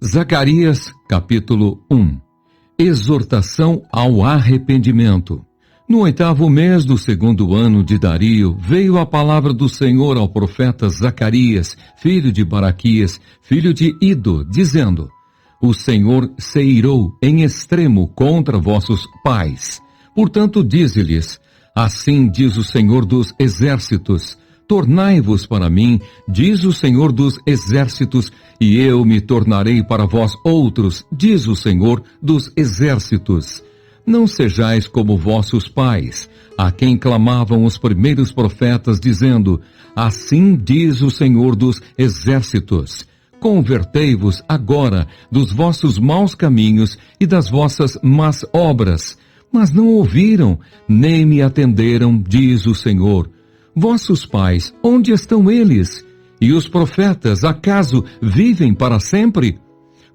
Zacarias, capítulo 1. Exortação ao arrependimento. No 8º mês do 2º ano de Dario, veio a palavra do Senhor ao profeta Zacarias, filho de Baraquias, filho de Ido, dizendo: O Senhor se irou em extremo contra vossos pais. Portanto, dize-lhes: Assim diz o Senhor dos exércitos: Tornai-vos para mim, diz o Senhor dos exércitos, e eu me tornarei para vós outros, diz o Senhor dos exércitos. Não sejais como vossos pais, a quem clamavam os primeiros profetas, dizendo: Assim diz o Senhor dos exércitos. Convertei-vos agora dos vossos maus caminhos e das vossas más obras. Mas não ouviram, nem me atenderam, diz o Senhor. Vossos pais, onde estão eles? E os profetas, acaso vivem para sempre?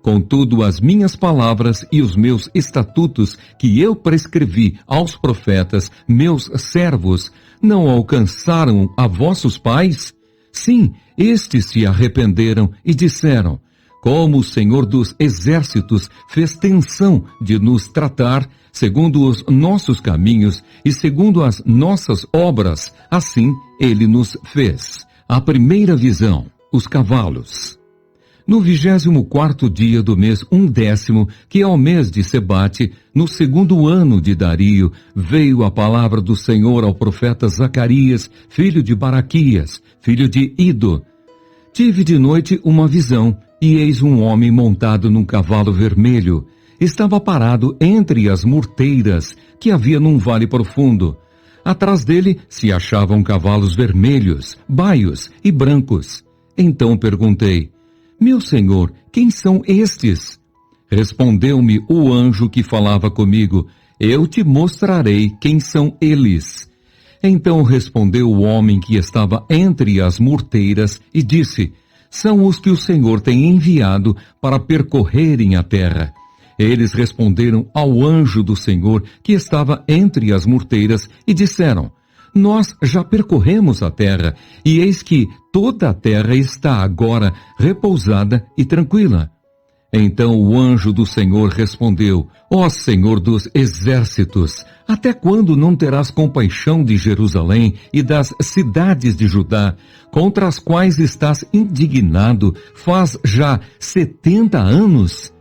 Contudo, as minhas palavras e os meus estatutos que eu prescrevi aos profetas, meus servos, não alcançaram a vossos pais? Sim, estes se arrependeram e disseram: Como o Senhor dos exércitos fez tensão de nos tratar, segundo os nossos caminhos e segundo as nossas obras, assim ele nos fez. A primeira visão, os cavalos. No 24º dia do mês 1º, que é o mês de Sebate, no 2º ano de Dario, veio a palavra do Senhor ao profeta Zacarias, filho de Baraquias, filho de Ido. Tive de noite uma visão, e eis um homem montado num cavalo vermelho. Estava parado entre as murteiras que havia num vale profundo. Atrás dele se achavam cavalos vermelhos, baios e brancos. Então perguntei: Meu senhor, quem são estes? Respondeu-me o anjo que falava comigo: Eu te mostrarei quem são eles. Então respondeu o homem que estava entre as murteiras e disse: São os que o Senhor tem enviado para percorrerem a terra. Eles responderam ao anjo do Senhor que estava entre as murteiras e disseram: Nós já percorremos a terra, e eis que toda a terra está agora repousada e tranquila. Então o anjo do Senhor respondeu: Ó Senhor dos exércitos, até quando não terás compaixão de Jerusalém e das cidades de Judá, contra as quais estás indignado faz já 70 anos?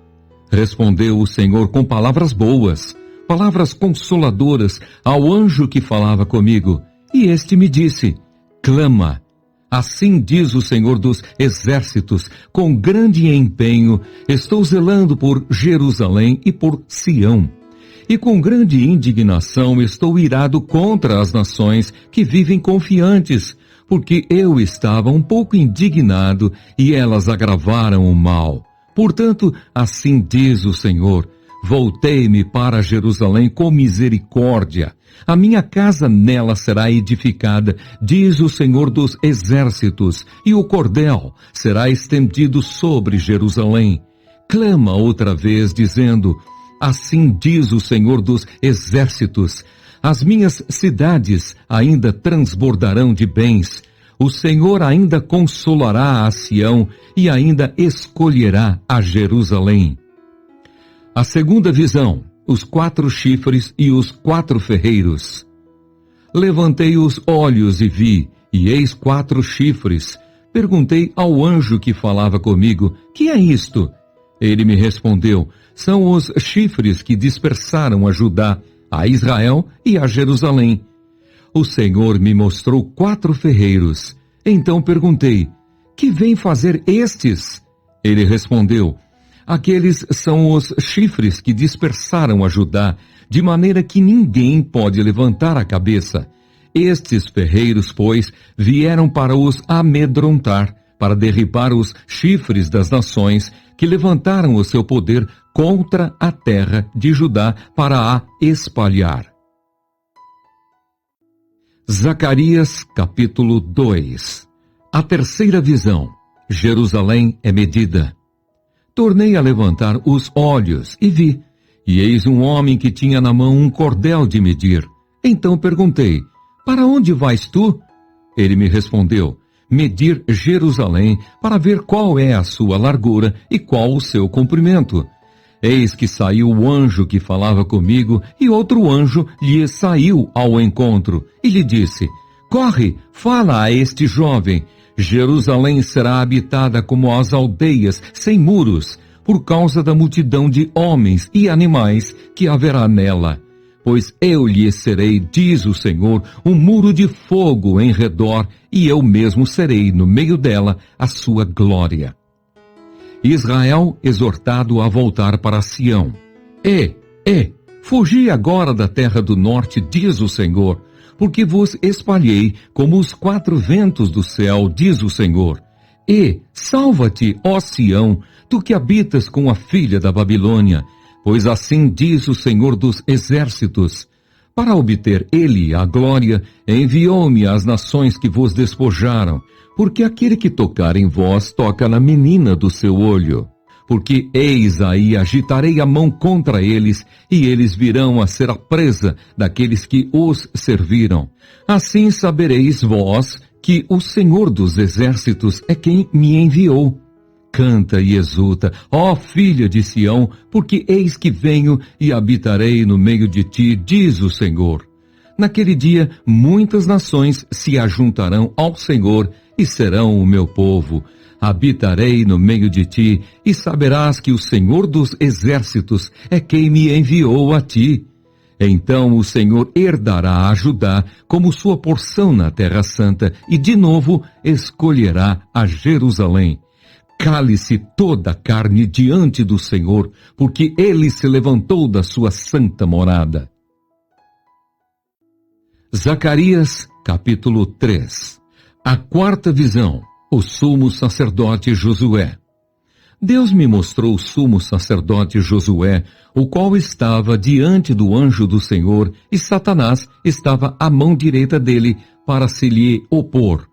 Respondeu o Senhor com palavras boas, palavras consoladoras ao anjo que falava comigo. E este me disse: Clama. Assim diz o Senhor dos exércitos, com grande empenho estou zelando por Jerusalém e por Sião. E com grande indignação estou irado contra as nações que vivem confiantes, porque eu estava um pouco indignado e elas agravaram o mal. Portanto, assim diz o Senhor: Voltei-me para Jerusalém com misericórdia. A minha casa nela será edificada, diz o Senhor dos exércitos, e o cordel será estendido sobre Jerusalém. Clama outra vez, dizendo: Assim diz o Senhor dos exércitos: As minhas cidades ainda transbordarão de bens. O Senhor ainda consolará a Sião e ainda escolherá a Jerusalém. A segunda visão, os 4 chifres e os 4 ferreiros. Levantei os olhos e vi, e eis 4 chifres. Perguntei ao anjo que falava comigo: Que é isto? Ele me respondeu: São os chifres que dispersaram a Judá, a Israel e a Jerusalém. O Senhor me mostrou 4 ferreiros. Então perguntei: Que vêm fazer estes? Ele respondeu: Aqueles são os chifres que dispersaram a Judá, de maneira que ninguém pode levantar a cabeça. Estes ferreiros, pois, vieram para os amedrontar, para derribar os chifres das nações que levantaram o seu poder contra a terra de Judá para a espalhar. Zacarias, capítulo 2. A terceira visão. Jerusalém é medida. Tornei a levantar os olhos e vi, e eis um homem que tinha na mão um cordel de medir. Então perguntei: Para onde vais tu? Ele me respondeu: medir Jerusalém para ver qual é a sua largura e qual o seu comprimento. Eis que saiu o anjo que falava comigo, e outro anjo lhe saiu ao encontro, e lhe disse: Corre, fala a este jovem. Jerusalém será habitada como as aldeias sem muros, por causa da multidão de homens e animais que haverá nela. Pois eu lhe serei, diz o Senhor, um muro de fogo em redor, e eu mesmo serei no meio dela a sua glória. Israel exortado a voltar para Sião. Fugi agora da terra do norte, diz o Senhor, porque vos espalhei como os 4 ventos do céu, diz o Senhor. Salva-te, ó Sião, tu que habitas com a filha da Babilônia, pois assim diz o Senhor dos exércitos. Para obter ele a glória, enviou-me às nações que vos despojaram, porque aquele que tocar em vós toca na menina do seu olho. Porque eis aí agitarei a mão contra eles, e eles virão a ser a presa daqueles que os serviram. Assim sabereis vós que o Senhor dos exércitos é quem me enviou. Canta e exulta, ó filha de Sião, porque eis que venho e habitarei no meio de ti, diz o Senhor. Naquele dia, muitas nações se ajuntarão ao Senhor e serão o meu povo. Habitarei no meio de ti, e saberás que o Senhor dos exércitos é quem me enviou a ti. Então o Senhor herdará a Judá como sua porção na terra santa, e de novo escolherá a Jerusalém. Cale-se toda a carne diante do Senhor, porque ele se levantou da sua santa morada. Zacarias, capítulo 3. A quarta visão, o sumo sacerdote Josué. Deus me mostrou o sumo sacerdote Josué, o qual estava diante do anjo do Senhor, e Satanás estava à mão direita dele para se lhe opor.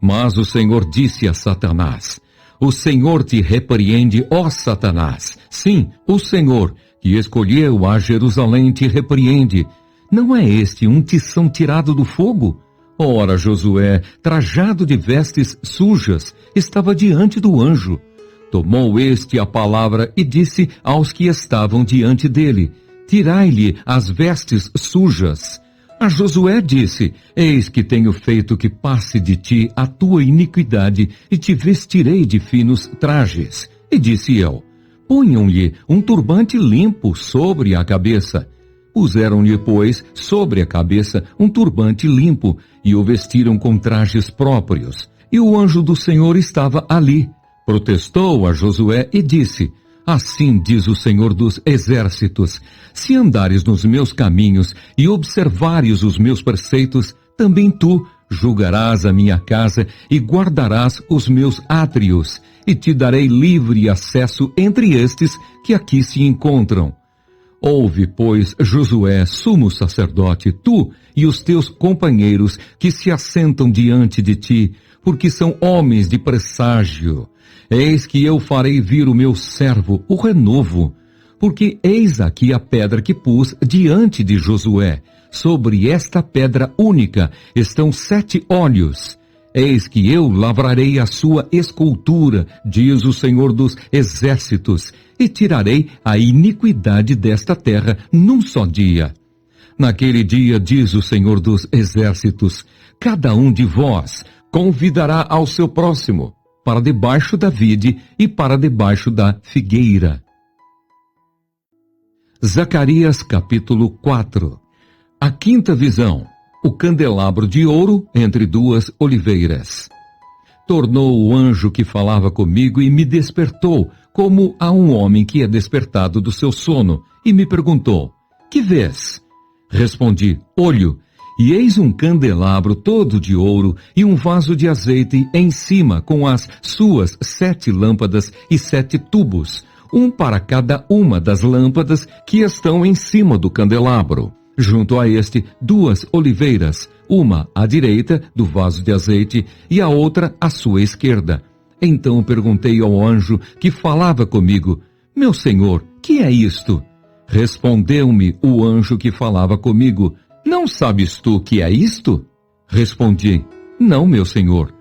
Mas o Senhor disse a Satanás: O Senhor te repreende, ó Satanás. Sim, o Senhor, que escolheu a Jerusalém, te repreende. Não é este um tição tirado do fogo? Ora, Josué, trajado de vestes sujas, estava diante do anjo. Tomou este a palavra e disse aos que estavam diante dele: Tirai-lhe as vestes sujas. A Josué disse: Eis que tenho feito que passe de ti a tua iniquidade, e te vestirei de finos trajes. E disse eu: Ponham-lhe um turbante limpo sobre a cabeça. Puseram-lhe, pois, sobre a cabeça um turbante limpo, e o vestiram com trajes próprios. E o anjo do Senhor estava ali. Protestou a Josué e disse: Assim diz o Senhor dos exércitos: Se andares nos meus caminhos e observares os meus preceitos, também tu julgarás a minha casa e guardarás os meus átrios, e te darei livre acesso entre estes que aqui se encontram. Ouve, pois, Josué, sumo sacerdote, tu e os teus companheiros que se assentam diante de ti, porque são homens de presságio. Eis que eu farei vir o meu servo, o renovo, porque eis aqui a pedra que pus diante de Josué. Sobre esta pedra única estão 7 olhos. Eis que eu lavrarei a sua escultura, diz o Senhor dos exércitos, e tirarei a iniquidade desta terra num só dia. Naquele dia, diz o Senhor dos exércitos, cada um de vós convidará ao seu próximo, para debaixo da vide e para debaixo da figueira. Zacarias capítulo 4. A quinta visão, o candelabro de ouro entre 2 oliveiras. Tornou o anjo que falava comigo e me despertou, como a um homem que é despertado do seu sono, e me perguntou: Que vês? Respondi: Olho. E eis um candelabro todo de ouro e um vaso de azeite em cima, com as suas 7 lâmpadas e 7 tubos, um para cada uma das lâmpadas que estão em cima do candelabro. Junto a este, 2 oliveiras, uma à direita do vaso de azeite e a outra à sua esquerda. Então perguntei ao anjo que falava comigo: Meu senhor, que é isto? Respondeu-me o anjo que falava comigo: Não sabes tu que é isto? Respondi: Não, meu senhor.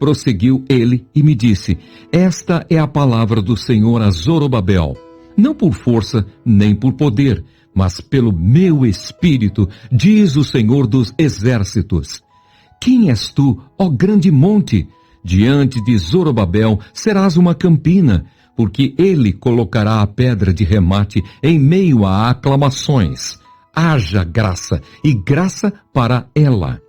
Prosseguiu ele e me disse: esta é a palavra do Senhor a Zorobabel, não por força nem por poder, mas pelo meu espírito, diz o Senhor dos exércitos. Quem és tu, ó grande monte? Diante de Zorobabel serás uma campina, porque ele colocará a pedra de remate em meio a aclamações. Haja graça, e graça para ela.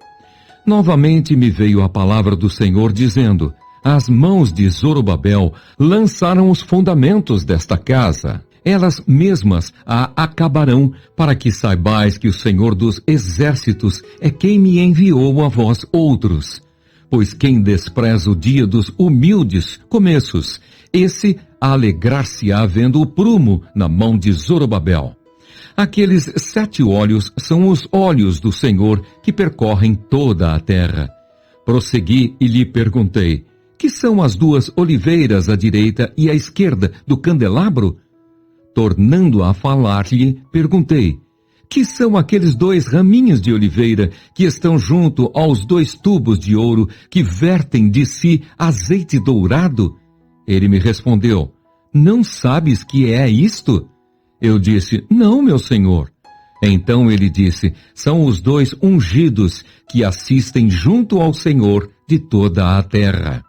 Novamente me veio a palavra do Senhor dizendo: as mãos de Zorobabel lançaram os fundamentos desta casa. Elas mesmas a acabarão, para que saibais que o Senhor dos exércitos é quem me enviou a vós outros. Pois quem despreza o dia dos humildes começos, esse alegrar-se-á vendo o prumo na mão de Zorobabel. Aqueles 7 olhos são os olhos do Senhor que percorrem toda a terra. Prossegui e lhe perguntei: que são as 2 oliveiras à direita e à esquerda do candelabro? Tornando a falar-lhe, perguntei: que são aqueles 2 raminhos de oliveira que estão junto aos 2 tubos de ouro que vertem de si azeite dourado? Ele me respondeu: não sabes que é isto? Eu disse: não, meu senhor. Então ele disse: são os 2 ungidos que assistem junto ao Senhor de toda a terra.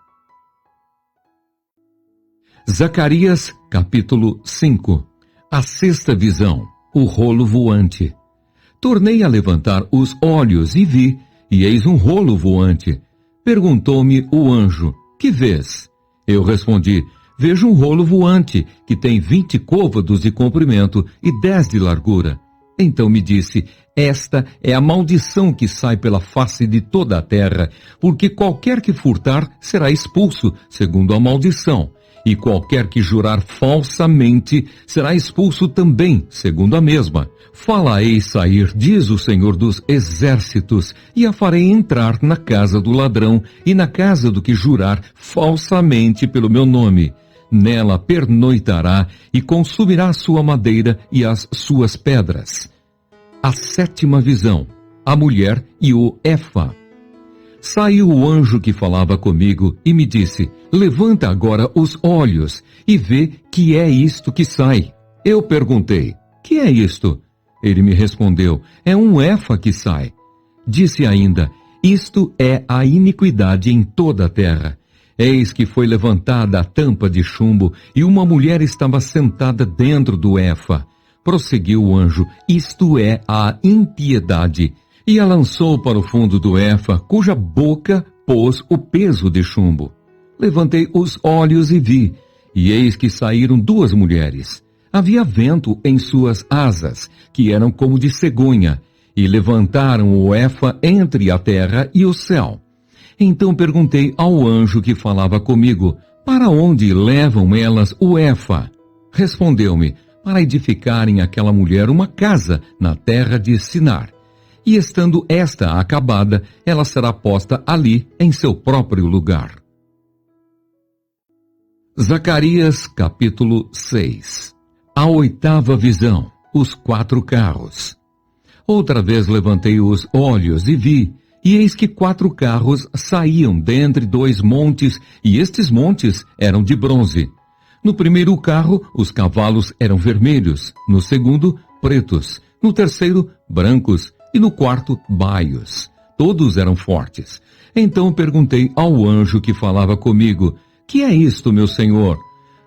Zacarias, capítulo 5. A 6ª visão, o rolo voante. Tornei a levantar os olhos e vi, e eis um rolo voante. Perguntou-me o anjo: que vês? Eu respondi: vejo um rolo voante, que tem 20 côvados de comprimento e 10 de largura. Então me disse: esta é a maldição que sai pela face de toda a terra, porque qualquer que furtar será expulso, segundo a maldição, e qualquer que jurar falsamente será expulso também, segundo a mesma. Fala-ei sair, diz o Senhor dos exércitos, e a farei entrar na casa do ladrão e na casa do que jurar falsamente pelo meu nome. Nela pernoitará e consumirá a sua madeira e as suas pedras. A 7ª visão, a mulher e o Efa. Saiu o anjo que falava comigo e me disse: levanta agora os olhos e vê que é isto que sai. Eu perguntei: que é isto? Ele me respondeu: é um Efa que sai. Disse ainda: isto é a iniquidade em toda a terra. Eis que foi levantada a tampa de chumbo, e uma mulher estava sentada dentro do Efa. Prosseguiu o anjo: isto é a impiedade. E a lançou para o fundo do Efa, cuja boca pôs o peso de chumbo. Levantei os olhos e vi, e eis que saíram 2 mulheres. Havia vento em suas asas, que eram como de cegonha, e levantaram o Efa entre a terra e o céu. Então perguntei ao anjo que falava comigo: para onde levam elas o Efa? Respondeu-me: para edificarem àquela mulher uma casa na terra de Sinar. E estando esta acabada, ela será posta ali em seu próprio lugar. Zacarias, capítulo 6. A 8ª visão, os 4 carros. Outra vez levantei os olhos e vi, e eis que 4 carros saíam dentre 2 montes, e estes montes eram de bronze. No primeiro carro, os cavalos eram vermelhos, no segundo, pretos, no terceiro, brancos, e no quarto, baios. Todos eram fortes. Então perguntei ao anjo que falava comigo: que é isto, meu senhor?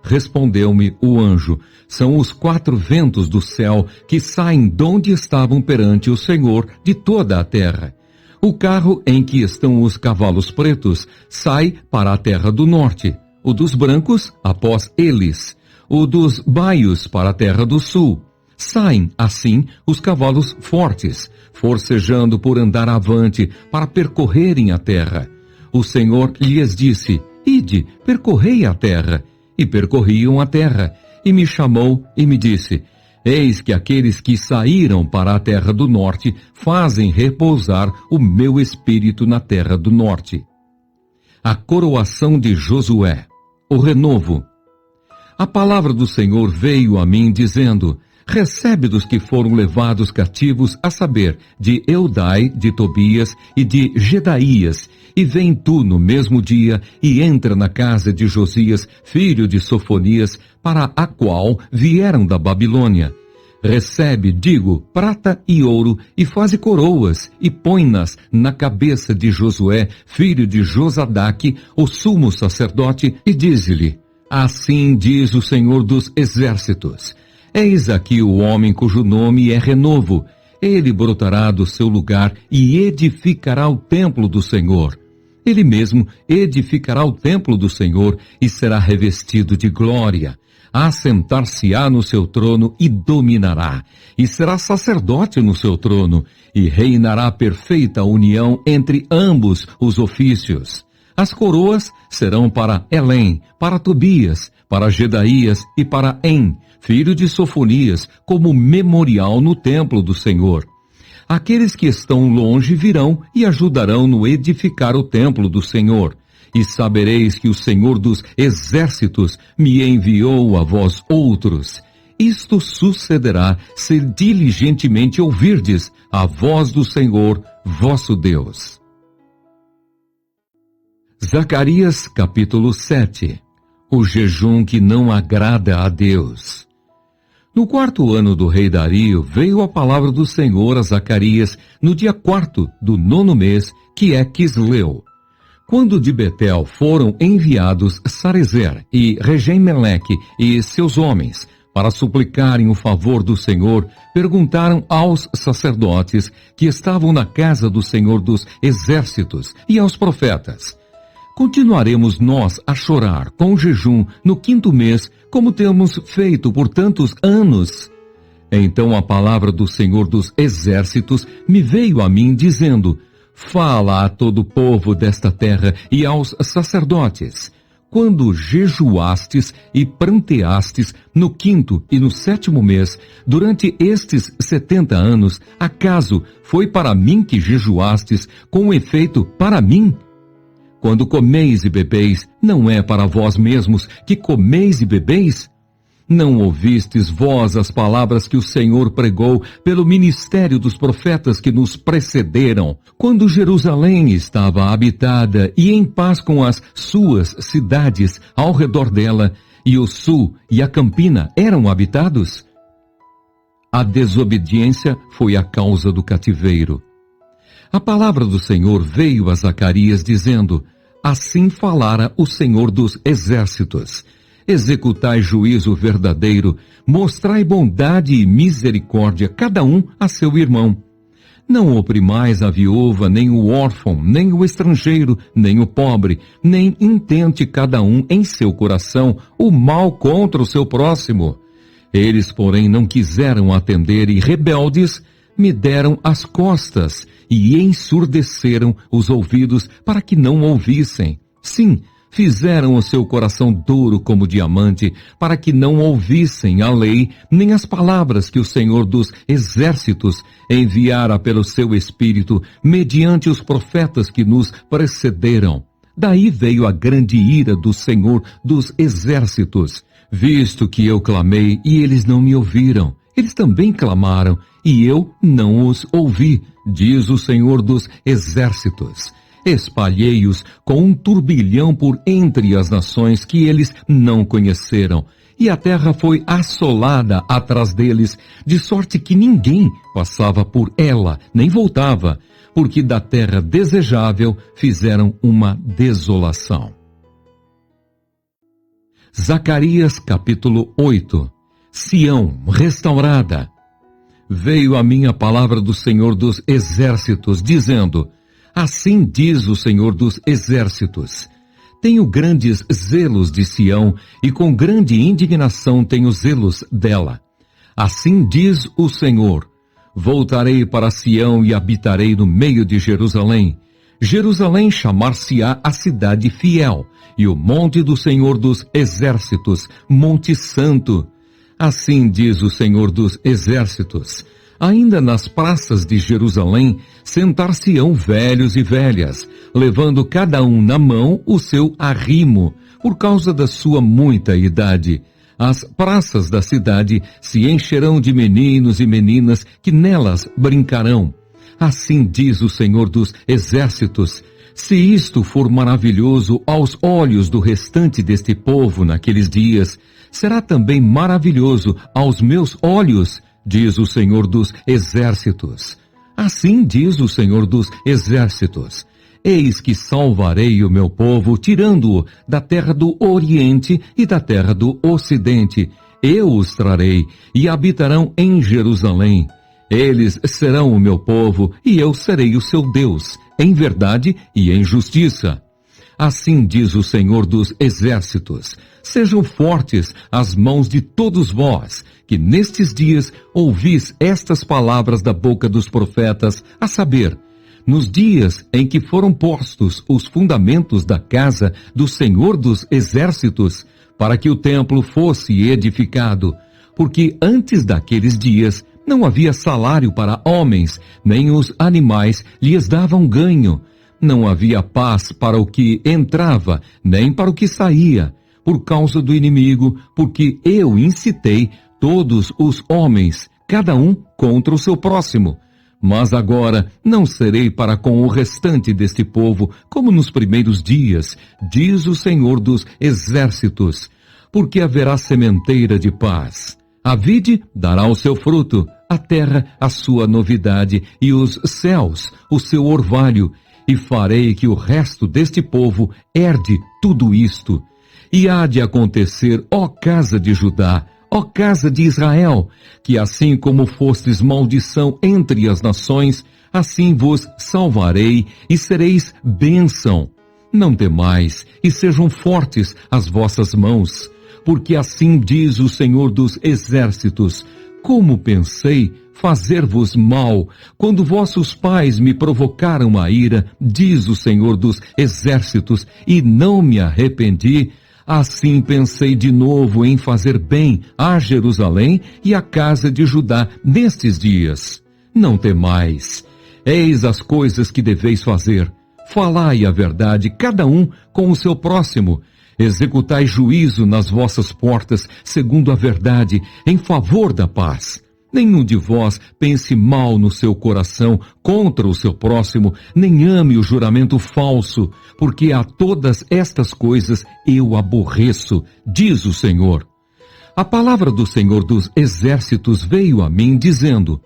Respondeu-me o anjo: são os 4 ventos do céu que saem donde estavam perante o Senhor de toda a terra. O carro em que estão os cavalos pretos sai para a terra do norte, o dos brancos após eles, o dos baios para a terra do sul. Saem, assim, os cavalos fortes, forcejando por andar avante para percorrerem a terra. O Senhor lhes disse: ide, percorrei a terra. E percorriam a terra. E me chamou e me disse: eis que aqueles que saíram para a terra do norte fazem repousar o meu espírito na terra do norte. A coroação de Josué, o renovo. A palavra do Senhor veio a mim dizendo: recebe dos que foram levados cativos, a saber, de Eudai, de Tobias e de Gedaías, e vem tu no mesmo dia, e entra na casa de Josias, filho de Sofonias, para a qual vieram da Babilônia. Recebe, digo, prata e ouro, e faze coroas, e põe-nas na cabeça de Josué, filho de Josadaque, o sumo sacerdote, e dize-lhe: assim diz o Senhor dos Exércitos: eis aqui o homem cujo nome é Renovo. Ele brotará do seu lugar e edificará o templo do Senhor. Ele mesmo edificará o templo do Senhor e será revestido de glória. Assentar-se-á no seu trono e dominará, e será sacerdote no seu trono, e reinará perfeita união entre ambos os ofícios. As coroas serão para Elém, para Tobias, para Gedaías e para En, filho de Sofonias, como memorial no templo do Senhor. Aqueles que estão longe virão e ajudarão no edificar o templo do Senhor. E sabereis que o Senhor dos Exércitos me enviou a vós outros. Isto sucederá se diligentemente ouvirdes a voz do Senhor, vosso Deus. Zacarias capítulo 7. O jejum que não agrada a Deus. No 4º ano do rei Dario, veio a palavra do Senhor a Zacarias no dia 4º do 9º mês, que é Quisleu. Quando de Betel foram enviados Sarezer e Regem-Meleque e seus homens para suplicarem o favor do Senhor, perguntaram aos sacerdotes que estavam na casa do Senhor dos Exércitos e aos profetas: continuaremos nós a chorar com jejum no 5º mês, como temos feito por tantos anos? Então a palavra do Senhor dos Exércitos me veio a mim, dizendo: fala a todo o povo desta terra e aos sacerdotes: quando jejuastes e pranteastes no 5º e no 7º mês, durante estes 70 anos, acaso foi para mim que jejuastes, com efeito para mim? Quando comeis e bebeis, não é para vós mesmos que comeis e bebeis? Não ouvistes vós as palavras que o Senhor pregou pelo ministério dos profetas que nos precederam, quando Jerusalém estava habitada e em paz com as suas cidades ao redor dela, e o sul e a campina eram habitados? A desobediência foi a causa do cativeiro. A palavra do Senhor veio a Zacarias dizendo: assim falara o Senhor dos Exércitos: executai juízo verdadeiro, mostrai bondade e misericórdia, cada um a seu irmão. Não oprimais a viúva, nem o órfão, nem o estrangeiro, nem o pobre, nem intente cada um em seu coração o mal contra o seu próximo. Eles, porém, não quiseram atender e, rebeldes, me deram as costas e ensurdeceram os ouvidos para que não ouvissem. Sim, fizeram o seu coração duro como diamante, para que não ouvissem a lei, nem as palavras que o Senhor dos Exércitos enviara pelo seu Espírito, mediante os profetas que nos precederam. Daí veio a grande ira do Senhor dos Exércitos, visto que eu clamei e eles não me ouviram. Eles também clamaram e eu não os ouvi, diz o Senhor dos Exércitos. Espalhei-os com um turbilhão por entre as nações que eles não conheceram, e a terra foi assolada atrás deles, de sorte que ninguém passava por ela, nem voltava, porque da terra desejável fizeram uma desolação. Zacarias capítulo 8. Sião restaurada. Veio a mim a palavra do Senhor dos Exércitos, dizendo: assim diz o Senhor dos Exércitos: tenho grandes zelos de Sião, e com grande indignação tenho zelos dela. Assim diz o Senhor: voltarei para Sião e habitarei no meio de Jerusalém. Jerusalém chamar-se-á a cidade fiel, e o monte do Senhor dos Exércitos, monte santo. Assim diz o Senhor dos Exércitos: ainda nas praças de Jerusalém sentar-se-ão velhos e velhas, levando cada um na mão o seu arrimo, por causa da sua muita idade. As praças da cidade se encherão de meninos e meninas que nelas brincarão. Assim diz o Senhor dos Exércitos: se isto for maravilhoso aos olhos do restante deste povo naqueles dias, será também maravilhoso aos meus olhos, diz o Senhor dos Exércitos. Assim diz o Senhor dos Exércitos: eis que salvarei o meu povo, tirando-o da terra do Oriente e da terra do Ocidente. Eu os trarei e habitarão em Jerusalém. Eles serão o meu povo e eu serei o seu Deus, em verdade e em justiça. Assim diz o Senhor dos Exércitos: sejam fortes as mãos de todos vós, que nestes dias ouvis estas palavras da boca dos profetas, a saber, nos dias em que foram postos os fundamentos da casa do Senhor dos Exércitos, para que o templo fosse edificado, porque antes daqueles dias não havia salário para homens, nem os animais lhes davam ganho. Não havia paz para o que entrava, nem para o que saía, por causa do inimigo, porque eu incitei todos os homens, cada um contra o seu próximo. Mas agora não serei para com o restante deste povo, como nos primeiros dias, diz o Senhor dos Exércitos, porque haverá sementeira de paz. A vide dará o seu fruto, a terra a sua novidade, e os céus o seu orvalho, e farei que o resto deste povo herde tudo isto. E há de acontecer, ó casa de Judá, ó casa de Israel, que assim como fostes maldição entre as nações, assim vos salvarei e sereis bênção. Não temais, e sejam fortes as vossas mãos, porque assim diz o Senhor dos Exércitos: como pensei fazer-vos mal, quando vossos pais me provocaram a ira, diz o Senhor dos Exércitos, e não me arrependi. Assim pensei de novo em fazer bem a Jerusalém e à casa de Judá nestes dias. Não temais, eis as coisas que deveis fazer. Falai a verdade, cada um com o seu próximo. Executai juízo nas vossas portas, segundo a verdade, em favor da paz. Nenhum de vós pense mal no seu coração contra o seu próximo, nem ame o juramento falso, porque a todas estas coisas eu aborreço, diz o Senhor. A palavra do Senhor dos Exércitos veio a mim, dizendo: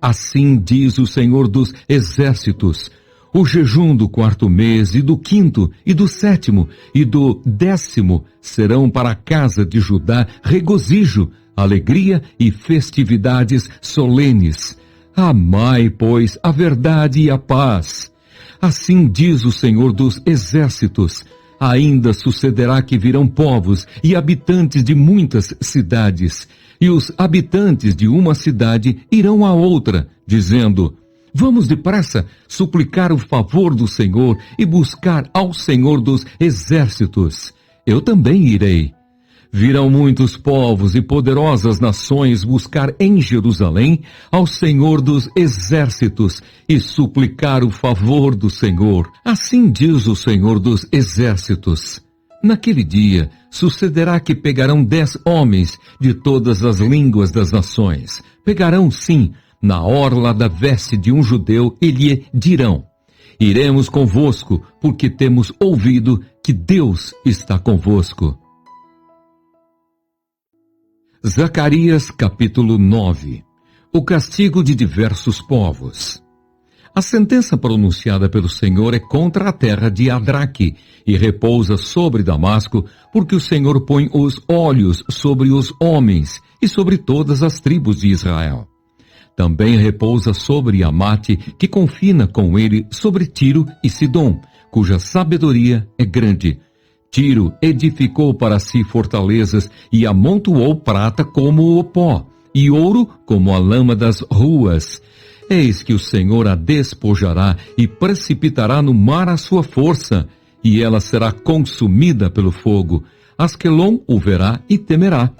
assim diz o Senhor dos Exércitos: o jejum do 4º mês, e do 5º, e do 7º, e do 10º serão para a casa de Judá regozijo, alegria e festividades solenes. Amai, pois, a verdade e a paz. Assim diz o Senhor dos Exércitos: ainda sucederá que virão povos e habitantes de muitas cidades, e os habitantes de uma cidade irão a outra, dizendo: vamos depressa suplicar o favor do Senhor e buscar ao Senhor dos Exércitos. Eu também irei. Virão muitos povos e poderosas nações buscar em Jerusalém ao Senhor dos Exércitos e suplicar o favor do Senhor. Assim diz o Senhor dos Exércitos: naquele dia sucederá que pegarão 10 homens de todas as línguas das nações. Pegarão, sim, na orla da veste de um judeu e lhe dirão: iremos convosco, porque temos ouvido que Deus está convosco. Zacarias capítulo 9. O castigo de diversos povos. A sentença pronunciada pelo Senhor é contra a terra de Adraque e repousa sobre Damasco, porque o Senhor põe os olhos sobre os homens e sobre todas as tribos de Israel. Também repousa sobre Amate, que confina com ele sobre Tiro e Sidom, cuja sabedoria é grande. Tiro edificou para si fortalezas e amontoou prata como o pó, e ouro como a lama das ruas. Eis que o Senhor a despojará e precipitará no mar a sua força, e ela será consumida pelo fogo. Asquelon o verá e temerá.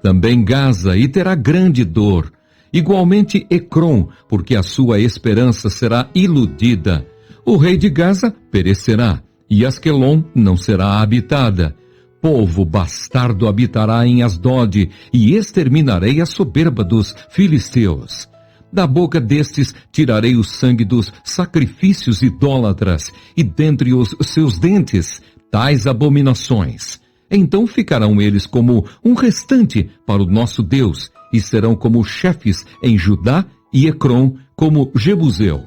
Também Gaza e terá grande dor. Igualmente Ecrom, porque a sua esperança será iludida. O rei de Gaza perecerá, e Asquelon não será habitada. povo bastardo habitará em Asdod, e exterminarei a soberba dos filisteus. Da boca destes tirarei o sangue dos sacrifícios idólatras, e dentre os seus dentes, tais abominações. Então ficarão eles como um restante para o nosso Deus, e serão como chefes em Judá e Ecrom, como Jebuseu.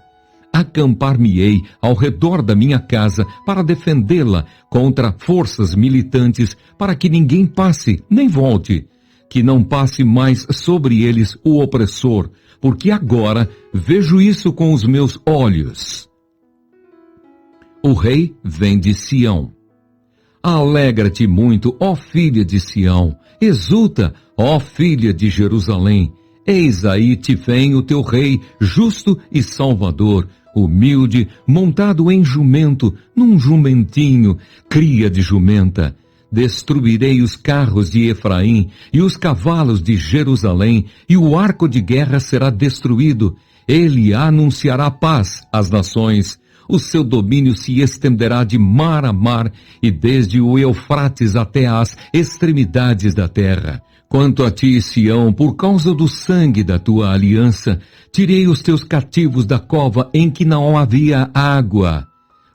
Acampar-me-ei ao redor da minha casa para defendê-la contra forças militantes, para que ninguém passe nem volte, que não passe mais sobre eles o opressor, porque agora vejo isso com os meus olhos. O rei vem de Sião. Alegra-te muito, ó filha de Sião, exulta, ó filha de Jerusalém. Eis aí te vem o teu rei, justo e salvador, humilde, montado em jumento, num jumentinho, cria de jumenta. Destruirei os carros de Efraim e os cavalos de Jerusalém, e o arco de guerra será destruído. Ele anunciará paz às nações. O seu domínio se estenderá de mar a mar, e desde o Eufrates até as extremidades da terra. Quanto a ti, Sião, por causa do sangue da tua aliança, tirei os teus cativos da cova em que não havia água.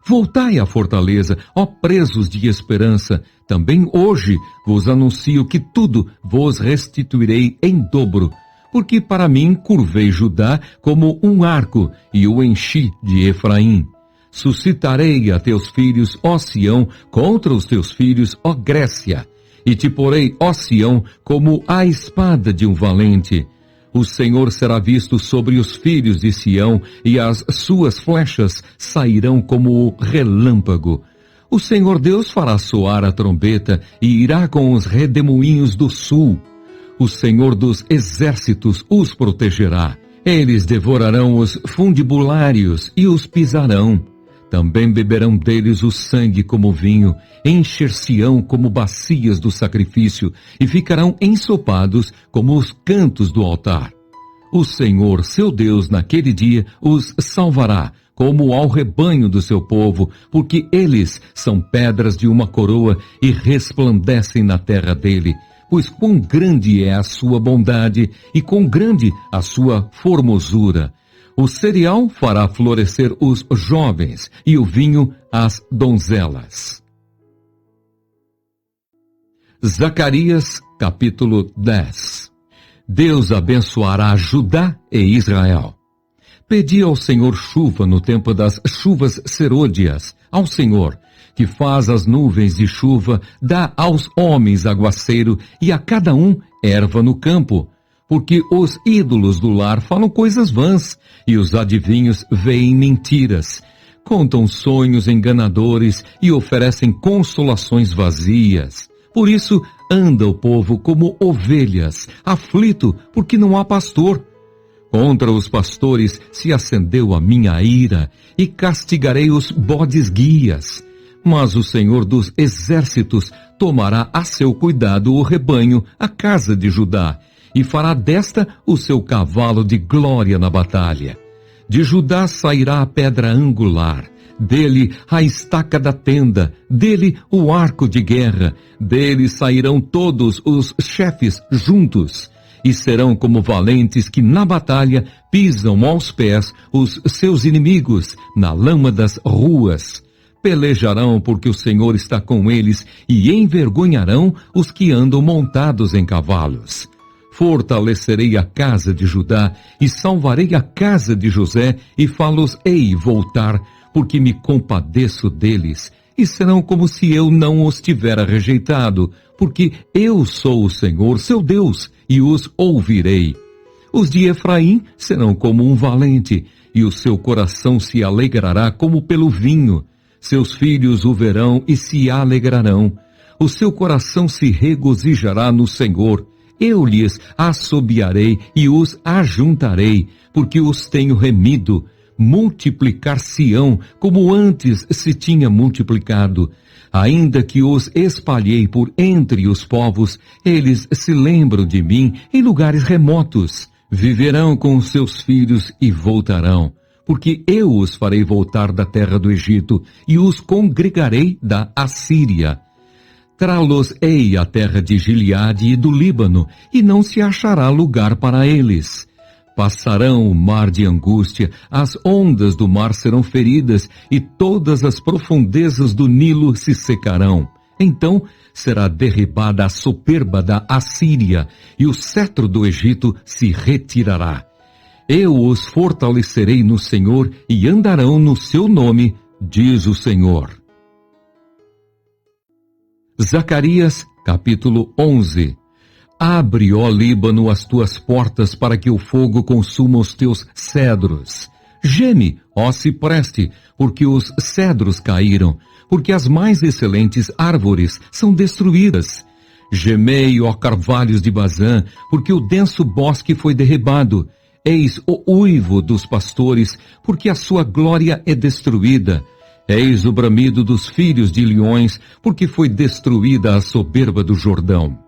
Voltai à fortaleza, ó presos de esperança. Também hoje vos anuncio que tudo vos restituirei em dobro. Porque para mim curvei Judá como um arco e o enchi de Efraim. Suscitarei a teus filhos, ó Sião, contra os teus filhos, ó Grécia. E te porei, ó Sião, como a espada de um valente. O Senhor será visto sobre os filhos de Sião, e as suas flechas sairão como o relâmpago. O Senhor Deus fará soar a trombeta, e irá com os redemoinhos do sul. O Senhor dos exércitos os protegerá. Eles devorarão os fundibulários e os pisarão. Também beberão deles o sangue como vinho, encher-se-ão como bacias do sacrifício, e ficarão ensopados como os cantos do altar. O Senhor, seu Deus, naquele dia, os salvará, como ao rebanho do seu povo, porque eles são pedras de uma coroa e resplandecem na terra dele. Pois quão grande é a sua bondade e quão grande a sua formosura. O cereal fará florescer os jovens e o vinho as donzelas. Zacarias, capítulo 10. Deus abençoará Judá e Israel. Pedi ao Senhor chuva no tempo das chuvas serôdias, ao Senhor, que faz as nuvens de chuva, dá aos homens aguaceiro e a cada um erva no campo. Porque os ídolos do lar falam coisas vãs, e os adivinhos veem mentiras. Contam sonhos enganadores e oferecem consolações vazias. Por isso anda o povo como ovelhas, aflito porque não há pastor. Contra os pastores se acendeu a minha ira, e castigarei os bodes guias. Mas o Senhor dos exércitos tomará a seu cuidado o rebanho, a casa de Judá, e fará desta o seu cavalo de glória na batalha. De Judá sairá a pedra angular, dele a estaca da tenda, dele o arco de guerra, dele sairão todos os chefes juntos, e serão como valentes que na batalha pisam aos pés os seus inimigos na lama das ruas. Pelejarão porque o Senhor está com eles, e envergonharão os que andam montados em cavalos. Fortalecerei a casa de Judá, e salvarei a casa de José, e fá-los-ei voltar, porque me compadeço deles, e serão como se eu não os tivera rejeitado, porque eu sou o Senhor, seu Deus, e os ouvirei. Os de Efraim serão como um valente, e o seu coração se alegrará como pelo vinho. Seus filhos o verão e se alegrarão. O seu coração se regozijará no Senhor. Eu lhes assobiarei e os ajuntarei, porque os tenho remido. Multiplicar-se-ão como antes se tinha multiplicado. Ainda que os espalhei por entre os povos, eles se lembram de mim em lugares remotos. Viverão com os seus filhos e voltarão, porque eu os farei voltar da terra do Egito e os congregarei da Assíria. Trá-los-ei à terra de Gileade e do Líbano, e não se achará lugar para eles. Passarão o mar de angústia, as ondas do mar serão feridas, e todas as profundezas do Nilo se secarão. Então será derribada a soberba da Assíria, e o cetro do Egito se retirará. Eu os fortalecerei no Senhor, e andarão no seu nome, diz o Senhor. Zacarias, capítulo 11. Abre, ó Líbano, as tuas portas para que o fogo consuma os teus cedros. Geme, ó cipreste, porque os cedros caíram, porque as mais excelentes árvores são destruídas. Gemei, ó carvalhos de Bazã, porque o denso bosque foi derribado. Eis o uivo dos pastores, porque a sua glória é destruída. Eis o bramido dos filhos de leões, porque foi destruída a soberba do Jordão.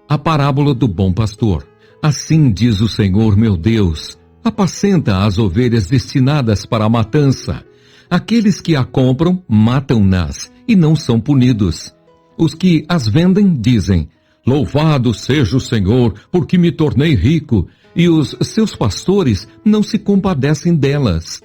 A parábola do bom pastor. Assim diz o Senhor meu Deus: apacenta as ovelhas destinadas para a matança. Aqueles que a compram, matam-nas, e não são punidos. Os que as vendem dizem: louvado seja o Senhor, porque me tornei rico, e os seus pastores não se compadecem delas.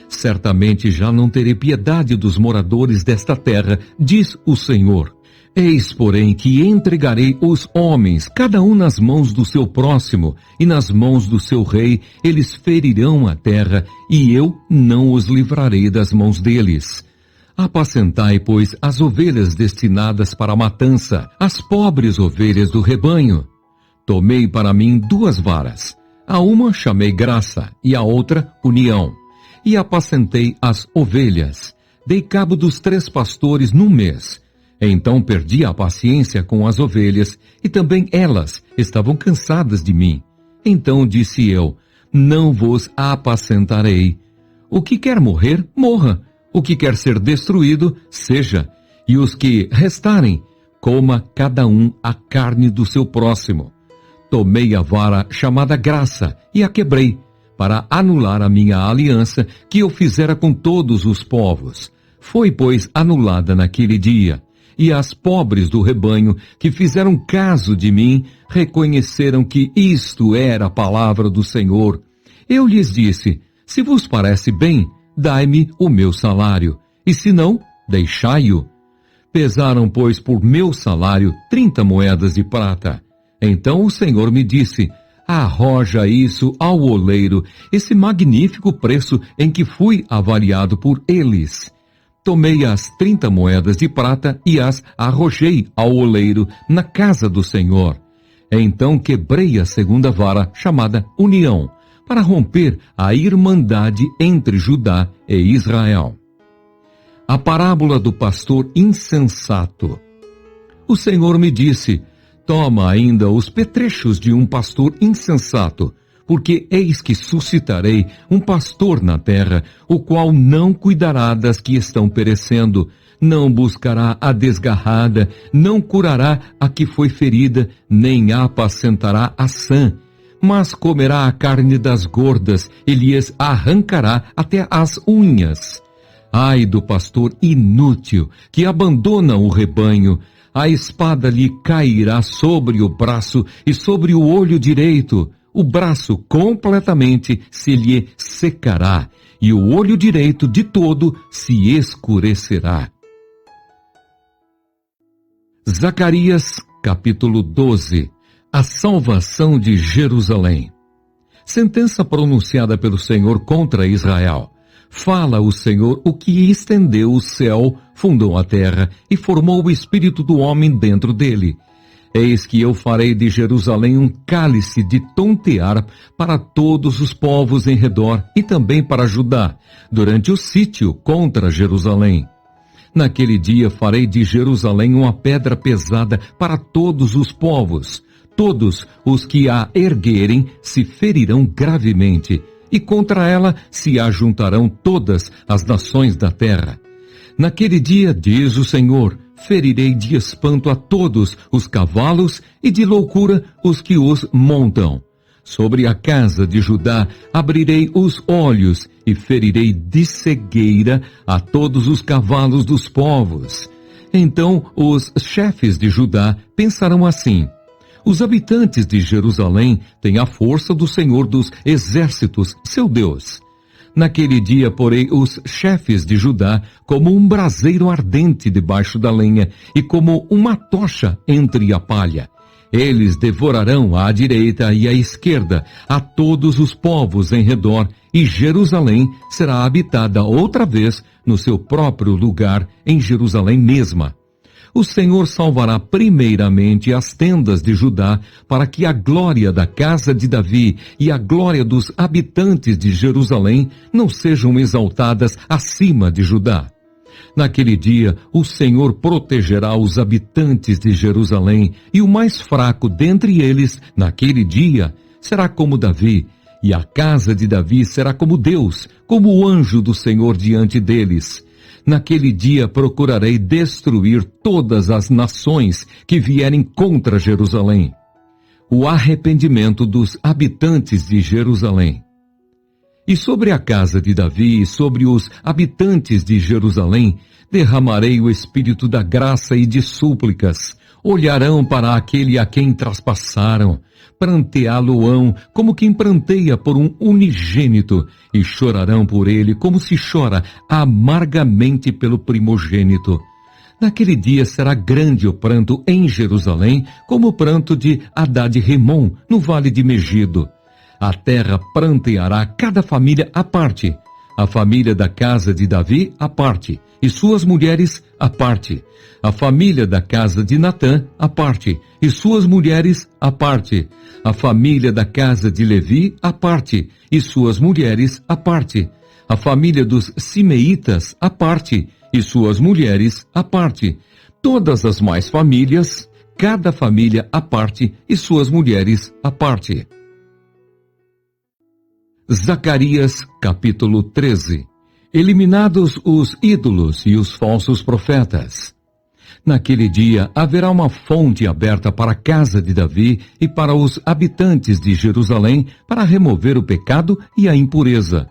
Certamente já não terei piedade dos moradores desta terra, diz o Senhor. Eis, porém, que entregarei os homens, cada um nas mãos do seu próximo, e nas mãos do seu rei eles ferirão a terra, e eu não os livrarei das mãos deles. Apacentai, pois, as ovelhas destinadas para a matança, as pobres ovelhas do rebanho. Tomei para mim 2 varas. A uma chamei graça, e a outra união. E apacentei as ovelhas. Dei cabo dos 3 pastores num mês. Então perdi a paciência com as ovelhas, e também elas estavam cansadas de mim. Então disse eu: não vos apacentarei. O que quer morrer, morra. O que quer ser destruído, seja. E os que restarem, coma cada um a carne do seu próximo. Tomei a vara chamada graça e a quebrei, para anular a minha aliança que eu fizera com todos os povos. Foi, pois, anulada naquele dia. E as pobres do rebanho, que fizeram caso de mim, reconheceram que isto era a palavra do Senhor. Eu lhes disse: se vos parece bem, dai-me o meu salário, e se não, deixai-o. Pesaram, pois, por meu salário 30 moedas de prata. Então o Senhor me disse: arroja isso ao oleiro, esse magnífico preço em que fui avaliado por eles. Tomei as 30 moedas de prata e as arrojei ao oleiro na casa do Senhor. Então quebrei a 2ª vara, chamada união, para romper a irmandade entre Judá e Israel. A parábola do pastor insensato. O Senhor me disse: toma ainda os petrechos de um pastor insensato, porque eis que suscitarei um pastor na terra, o qual não cuidará das que estão perecendo, não buscará a desgarrada, não curará a que foi ferida, nem apacentará a sã, mas comerá a carne das gordas e lhes arrancará até as unhas. Ai do pastor inútil, que abandona o rebanho, a espada lhe cairá sobre o braço e sobre o olho direito, o braço completamente se lhe secará, e o olho direito de todo se escurecerá. Zacarias, capítulo 12. A salvação de Jerusalém. Sentença pronunciada pelo Senhor contra Israel. Fala o Senhor o que estendeu o céu, fundou a terra e formou o espírito do homem dentro dele. Eis que eu farei de Jerusalém um cálice de tontear para todos os povos em redor e também para Judá, durante o sítio contra Jerusalém. Naquele dia farei de Jerusalém uma pedra pesada para todos os povos. Todos os que a erguerem se ferirão gravemente, e contra ela se ajuntarão todas as nações da terra. Naquele dia, diz o Senhor, ferirei de espanto a todos os cavalos e de loucura os que os montam. Sobre a casa de Judá abrirei os olhos e ferirei de cegueira a todos os cavalos dos povos. Então os chefes de Judá pensarão assim: os habitantes de Jerusalém têm a força do Senhor dos Exércitos, seu Deus. Naquele dia, porém, os chefes de Judá, como um braseiro ardente debaixo da lenha, e como uma tocha entre a palha. Eles devorarão à direita e à esquerda a todos os povos em redor, e Jerusalém será habitada outra vez no seu próprio lugar, em Jerusalém mesma. O Senhor salvará primeiramente as tendas de Judá, para que a glória da casa de Davi e a glória dos habitantes de Jerusalém não sejam exaltadas acima de Judá. Naquele dia, o Senhor protegerá os habitantes de Jerusalém, e o mais fraco dentre eles, naquele dia, será como Davi, e a casa de Davi será como Deus, como o anjo do Senhor diante deles. Naquele dia procurarei destruir todas as nações que vierem contra Jerusalém. O arrependimento dos habitantes de Jerusalém. E sobre a casa de Davi e sobre os habitantes de Jerusalém, derramarei o espírito da graça e de súplicas. Olharão para aquele a quem traspassaram, pranteá-lo-ão como quem pranteia por um unigênito, e chorarão por ele como se chora amargamente pelo primogênito. Naquele dia será grande o pranto em Jerusalém, como o pranto de Hadad-Rimom, no vale de Megido. A terra pranteará cada família à parte, a família da casa de Davi à parte, e suas mulheres à parte, a família da casa de Natã à parte, e suas mulheres à parte, a família da casa de Levi à parte, e suas mulheres à parte, a família dos Simeitas à parte, e suas mulheres à parte, todas as mais famílias, cada família à parte, e suas mulheres à parte. Zacarias, capítulo 13. Eliminados os ídolos e os falsos profetas. Naquele dia haverá uma fonte aberta para a casa de Davi e para os habitantes de Jerusalém, para remover o pecado e a impureza.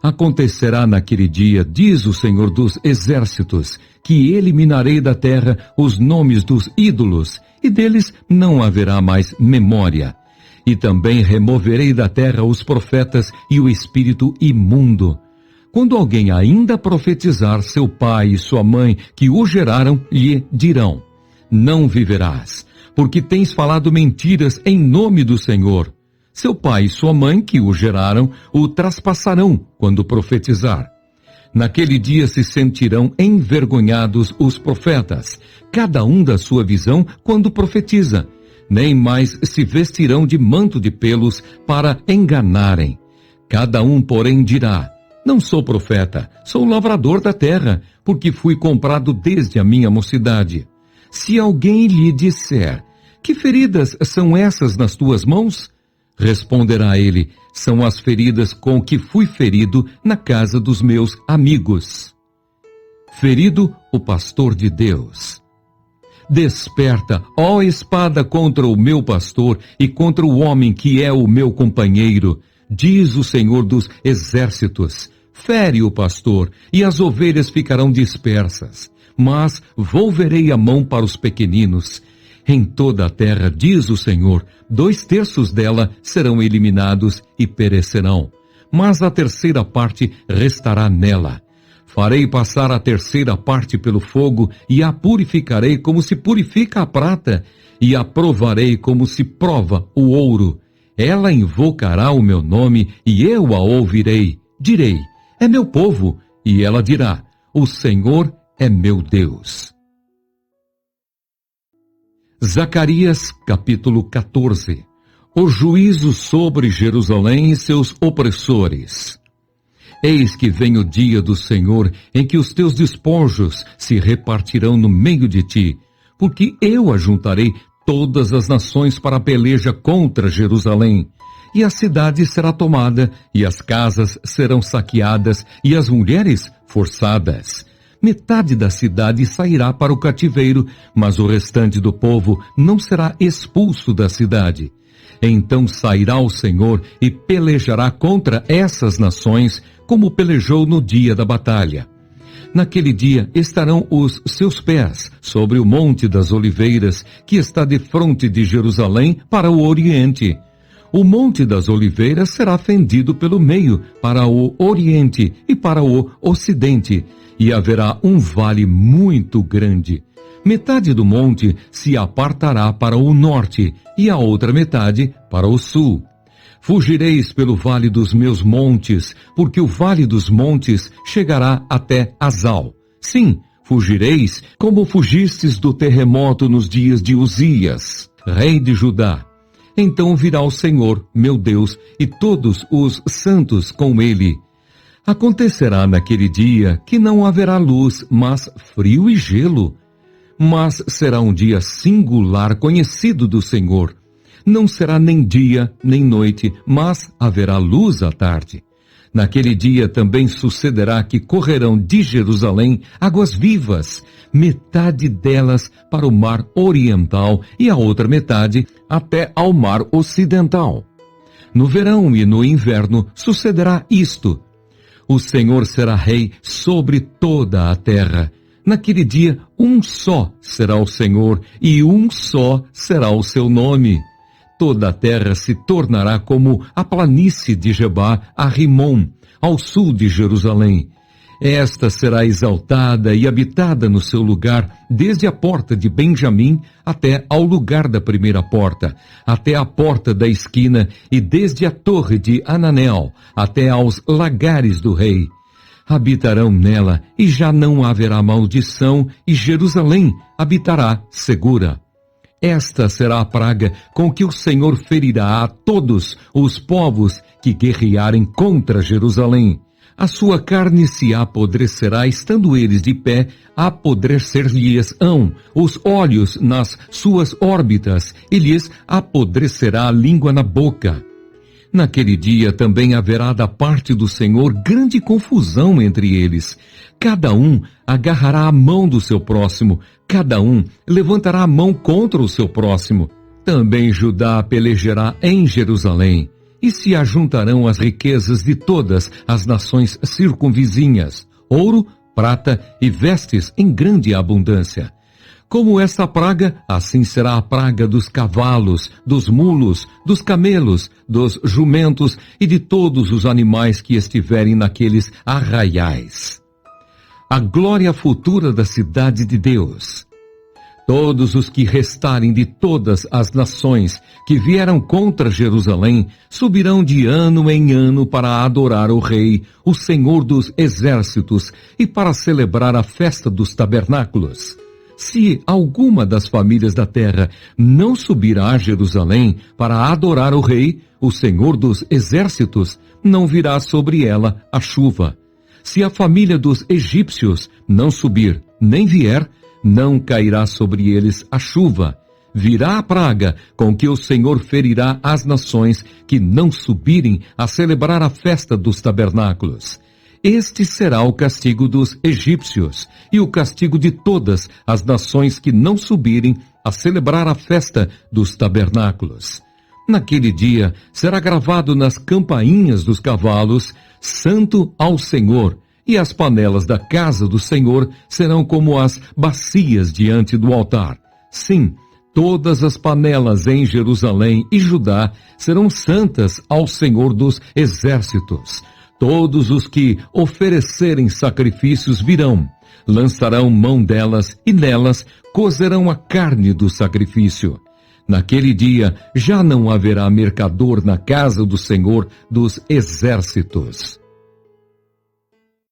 Acontecerá naquele dia, diz o Senhor dos Exércitos, que eliminarei da terra os nomes dos ídolos, e deles não haverá mais memória. E também removerei da terra os profetas e o espírito imundo. Quando alguém ainda profetizar, seu pai e sua mãe que o geraram lhe dirão: não viverás, porque tens falado mentiras em nome do Senhor. Seu pai e sua mãe que o geraram o traspassarão quando profetizar. Naquele dia se sentirão envergonhados os profetas, cada um da sua visão quando profetiza. Nem mais se vestirão de manto de pelos para enganarem. Cada um, porém, dirá: não sou profeta, sou lavrador da terra, porque fui comprado desde a minha mocidade. Se alguém lhe disser: que feridas são essas nas tuas mãos? Responderá ele: são as feridas com que fui ferido na casa dos meus amigos. Ferido o pastor de Deus. Desperta, ó espada, contra o meu pastor e contra o homem que é o meu companheiro, diz o Senhor dos Exércitos. Fere o pastor, e as ovelhas ficarão dispersas, mas volverei a mão para os pequeninos. Em toda a terra, diz o Senhor, 2/3 dela serão eliminados e perecerão, mas a 3ª parte restará nela. Farei passar a 3ª parte pelo fogo, e a purificarei como se purifica a prata, e a provarei como se prova o ouro. Ela invocará o meu nome, e eu a ouvirei. Direi: é meu povo, e ela dirá: o Senhor é meu Deus. Zacarias, capítulo 14. O juízo sobre Jerusalém e seus opressores. Eis que vem o dia do Senhor, em que os teus despojos se repartirão no meio de ti, porque eu ajuntarei todas as nações para a peleja contra Jerusalém. E a cidade será tomada, e as casas serão saqueadas, e as mulheres forçadas. Metade da cidade sairá para o cativeiro, mas o restante do povo não será expulso da cidade. Então sairá o Senhor e pelejará contra essas nações, como pelejou no dia da batalha. Naquele dia estarão os seus pés sobre o Monte das Oliveiras, que está defronte de Jerusalém para o oriente. O Monte das Oliveiras será fendido pelo meio para o oriente e para o ocidente, e haverá um vale muito grande. Metade do monte se apartará para o norte e a outra metade para o sul. Fugireis pelo vale dos meus montes, porque o vale dos montes chegará até Azal. Sim, fugireis como fugistes do terremoto nos dias de Uzias, rei de Judá. Então virá o Senhor, meu Deus, e todos os santos com ele. Acontecerá naquele dia que não haverá luz, mas frio e gelo. Mas será um dia singular conhecido do Senhor. Não será nem dia, nem noite, mas haverá luz à tarde. Naquele dia também sucederá que correrão de Jerusalém águas vivas, metade delas para o mar oriental e a outra metade até ao mar ocidental. No verão e no inverno sucederá isto. O Senhor será rei sobre toda a terra. Naquele dia, um só será o Senhor e um só será o seu nome. Toda a terra se tornará como a planície de Gebá a Rimon, ao sul de Jerusalém. Esta será exaltada e habitada no seu lugar, desde a porta de Benjamim até ao lugar da primeira porta, até a porta da esquina e desde a torre de Ananel até aos lagares do rei. Habitarão nela e já não haverá maldição, e Jerusalém habitará segura. Esta será a praga com que o Senhor ferirá a todos os povos que guerrearem contra Jerusalém. A sua carne se apodrecerá, estando eles de pé, apodrecer-lhes-ão os olhos nas suas órbitas, e lhes apodrecerá a língua na boca. Naquele dia também haverá da parte do Senhor grande confusão entre eles. Cada um agarrará a mão do seu próximo, cada um levantará a mão contra o seu próximo. Também Judá pelejará em Jerusalém, e se ajuntarão as riquezas de todas as nações circunvizinhas, ouro, prata e vestes em grande abundância. Como esta praga, assim será a praga dos cavalos, dos mulos, dos camelos, dos jumentos e de todos os animais que estiverem naqueles arraiais. A glória futura da cidade de Deus. Todos os que restarem de todas as nações que vieram contra Jerusalém subirão de ano em ano para adorar o Rei, o Senhor dos Exércitos, e para celebrar a festa dos tabernáculos. Se alguma das famílias da terra não subir a Jerusalém para adorar o Rei, o Senhor dos Exércitos, não virá sobre ela a chuva. Se a família dos egípcios não subir, nem vier, não cairá sobre eles a chuva. Virá a praga com que o Senhor ferirá as nações que não subirem a celebrar a festa dos tabernáculos. Este será o castigo dos egípcios e o castigo de todas as nações que não subirem a celebrar a festa dos tabernáculos. Naquele dia será gravado nas campainhas dos cavalos, Santo ao Senhor, e as panelas da casa do Senhor serão como as bacias diante do altar. Sim, todas as panelas em Jerusalém e Judá serão santas ao Senhor dos Exércitos. Todos os que oferecerem sacrifícios virão, lançarão mão delas e nelas cozerão a carne do sacrifício. Naquele dia já não haverá mercador na casa do Senhor dos Exércitos.